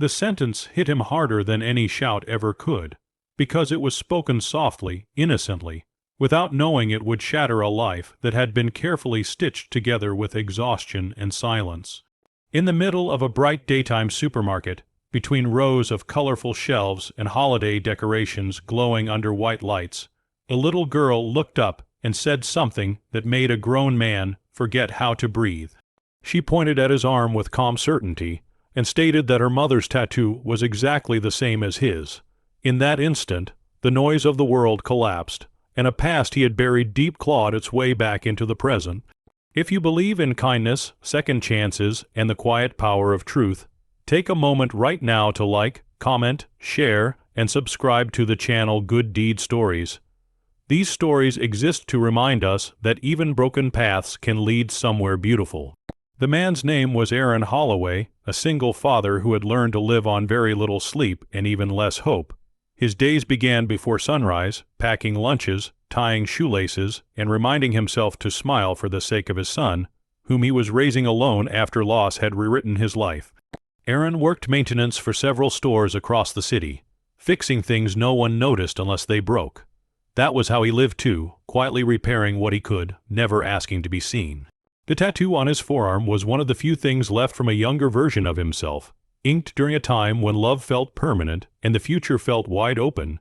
The sentence hit him harder than any shout ever could, because it was spoken softly, innocently, without knowing it would shatter a life that had been carefully stitched together with exhaustion and silence. In the middle of a bright daytime supermarket, between rows of colorful shelves and holiday decorations glowing under white lights, a little girl looked up and said something that made a grown man forget how to breathe. She pointed at his arm with calm certainty and stated that her mother's tattoo was exactly the same as his. In that instant, the noise of the world collapsed, and a past he had buried deep clawed its way back into the present. If you believe in kindness, second chances, and the quiet power of truth, take a moment right now to like, comment, share, and subscribe to the channel Good Deed Stories. These stories exist to remind us that even broken paths can lead somewhere beautiful. The man's name was Aaron Holloway, a single father who had learned to live on very little sleep and even less hope. His days began before sunrise, packing lunches, tying shoelaces, and reminding himself to smile for the sake of his son, whom he was raising alone after loss had rewritten his life. Aaron worked maintenance for several stores across the city, fixing things no one noticed unless they broke. That was how he lived too, quietly repairing what he could, never asking to be seen. The tattoo on his forearm was one of the few things left from a younger version of himself, inked during a time when love felt permanent and the future felt wide open.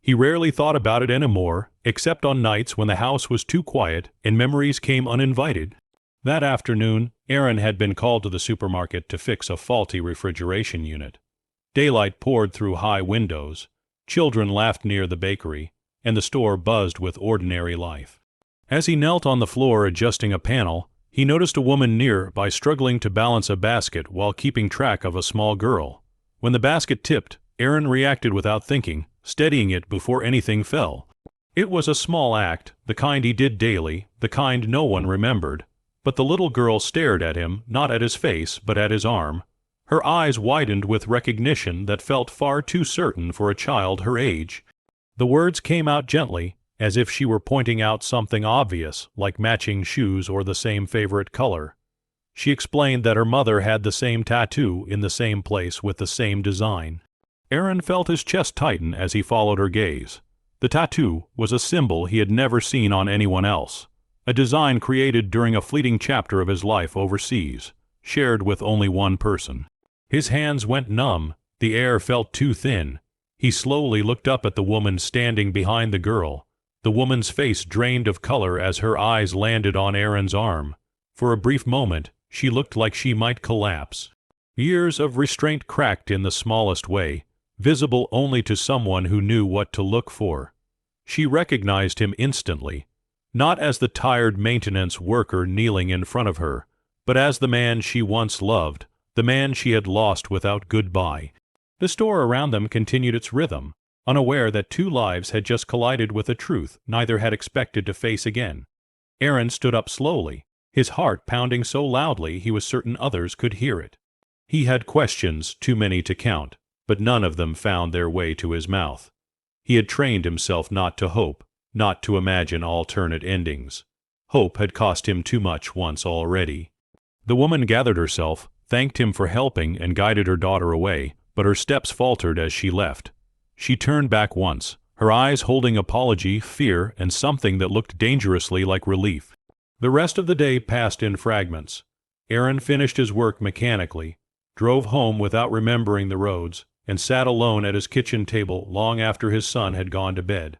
He rarely thought about it anymore, except on nights when the house was too quiet and memories came uninvited. That afternoon, Aaron had been called to the supermarket to fix a faulty refrigeration unit. Daylight poured through high windows, children laughed near the bakery, and the store buzzed with ordinary life. As he knelt on the floor adjusting a panel, he noticed a woman nearby struggling to balance a basket while keeping track of a small girl. When the basket tipped, Aaron reacted without thinking, steadying it before anything fell. It was a small act, the kind he did daily, the kind no one remembered. But the little girl stared at him, not at his face, but at his arm. Her eyes widened with recognition that felt far too certain for a child her age. The words came out gently, as if she were pointing out something obvious, like matching shoes or the same favorite color. She explained that her mother had the same tattoo in the same place with the same design. Aaron felt his chest tighten as he followed her gaze. The tattoo was a symbol he had never seen on anyone else, a design created during a fleeting chapter of his life overseas, shared with only one person. His hands went numb, the air felt too thin. He slowly looked up at the woman standing behind the girl. The woman's face drained of color as her eyes landed on Aaron's arm. For a brief moment, she looked like she might collapse. Years of restraint cracked in the smallest way, visible only to someone who knew what to look for. She recognized him instantly, not as the tired maintenance worker kneeling in front of her, but as the man she once loved, the man she had lost without goodbye. The store around them continued its rhythm, unaware that two lives had just collided with a truth neither had expected to face again. Aaron stood up slowly, his heart pounding so loudly he was certain others could hear it. He had questions too many to count, but none of them found their way to his mouth. He had trained himself not to hope, not to imagine alternate endings. Hope had cost him too much once already. The woman gathered herself, thanked him for helping, and guided her daughter away, but her steps faltered as she left. She turned back once, her eyes holding apology, fear, and something that looked dangerously like relief. The rest of the day passed in fragments. Aaron finished his work mechanically, drove home without remembering the roads, and sat alone at his kitchen table long after his son had gone to bed.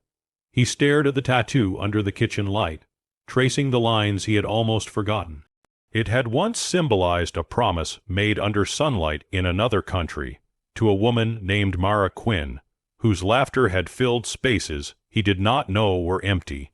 He stared at the tattoo under the kitchen light, tracing the lines he had almost forgotten. It had once symbolized a promise made under sunlight in another country to a woman named Mara Quinn, whose laughter had filled spaces he did not know were empty.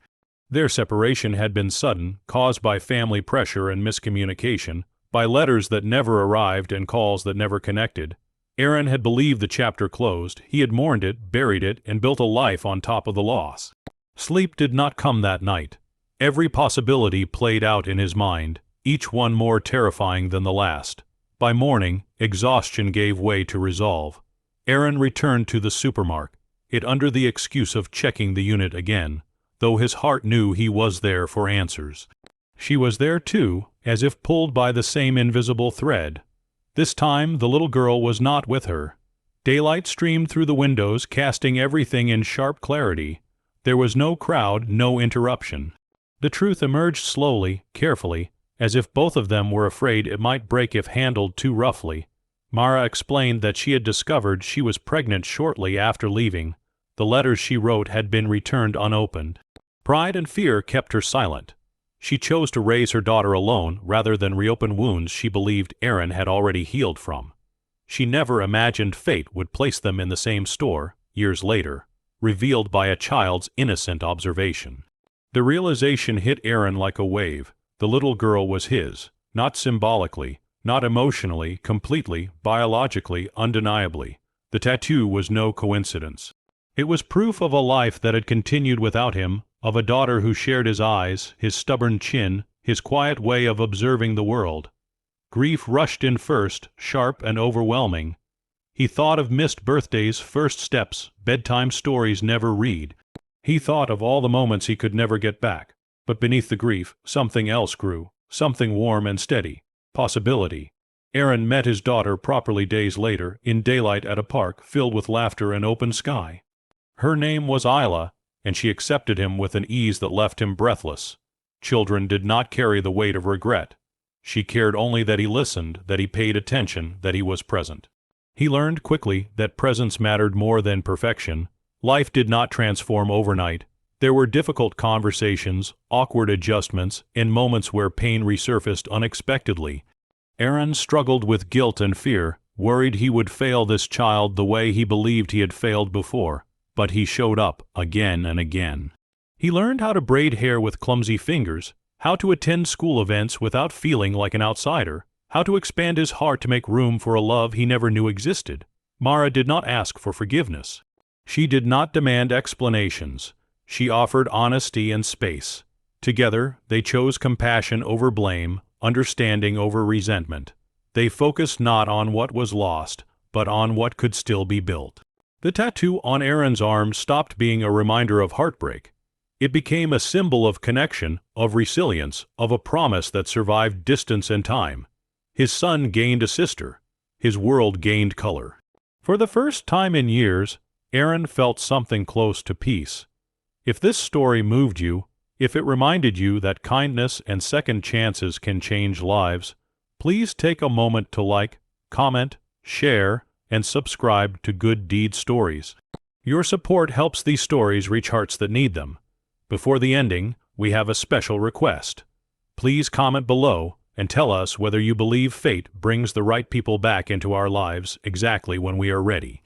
Their separation had been sudden, caused by family pressure and miscommunication, by letters that never arrived and calls that never connected. Aaron had believed the chapter closed, he had mourned it, buried it, and built a life on top of the loss. Sleep did not come that night. Every possibility played out in his mind, each one more terrifying than the last. By morning, exhaustion gave way to resolve. Aaron returned to the supermarket, it under the excuse of checking the unit again, though his heart knew he was there for answers. She was there too, as if pulled by the same invisible thread. This time the little girl was not with her. Daylight streamed through the windows, casting everything in sharp clarity. There was no crowd, no interruption. The truth emerged slowly, carefully, as if both of them were afraid it might break if handled too roughly. Mara explained that she had discovered she was pregnant shortly after leaving. The letters she wrote had been returned unopened. Pride and fear kept her silent. She chose to raise her daughter alone rather than reopen wounds she believed Aaron had already healed from. She never imagined fate would place them in the same store, years later, revealed by a child's innocent observation. The realization hit Aaron like a wave. The little girl was his, not symbolically, not emotionally, completely, biologically, undeniably. The tattoo was no coincidence. It was proof of a life that had continued without him, of a daughter who shared his eyes, his stubborn chin, his quiet way of observing the world. Grief rushed in first, sharp and overwhelming. He thought of missed birthdays, first steps, bedtime stories never read. He thought of all the moments he could never get back. But beneath the grief, something else grew, something warm and steady. Possibility. Aaron met his daughter properly days later, in daylight at a park filled with laughter and open sky. Her name was Isla, and she accepted him with an ease that left him breathless. Children did not carry the weight of regret. She cared only that he listened, that he paid attention, that he was present. He learned quickly that presence mattered more than perfection. Life did not transform overnight. There were difficult conversations, awkward adjustments, and moments where pain resurfaced unexpectedly. Aaron struggled with guilt and fear, worried he would fail this child the way he believed he had failed before. But he showed up again and again. He learned how to braid hair with clumsy fingers, how to attend school events without feeling like an outsider, how to expand his heart to make room for a love he never knew existed. Mara did not ask for forgiveness. She did not demand explanations. She offered honesty and space. Together, they chose compassion over blame, understanding over resentment. They focused not on what was lost, but on what could still be built. The tattoo on Aaron's arm stopped being a reminder of heartbreak. It became a symbol of connection, of resilience, of a promise that survived distance and time. His son gained a sister. His world gained color. For the first time in years, Aaron felt something close to peace. If this story moved you, if it reminded you that kindness and second chances can change lives, please take a moment to like, comment, share, and subscribe to Good Deed Stories. Your support helps these stories reach hearts that need them. Before the ending, we have a special request. Please comment below and tell us whether you believe fate brings the right people back into our lives exactly when we are ready.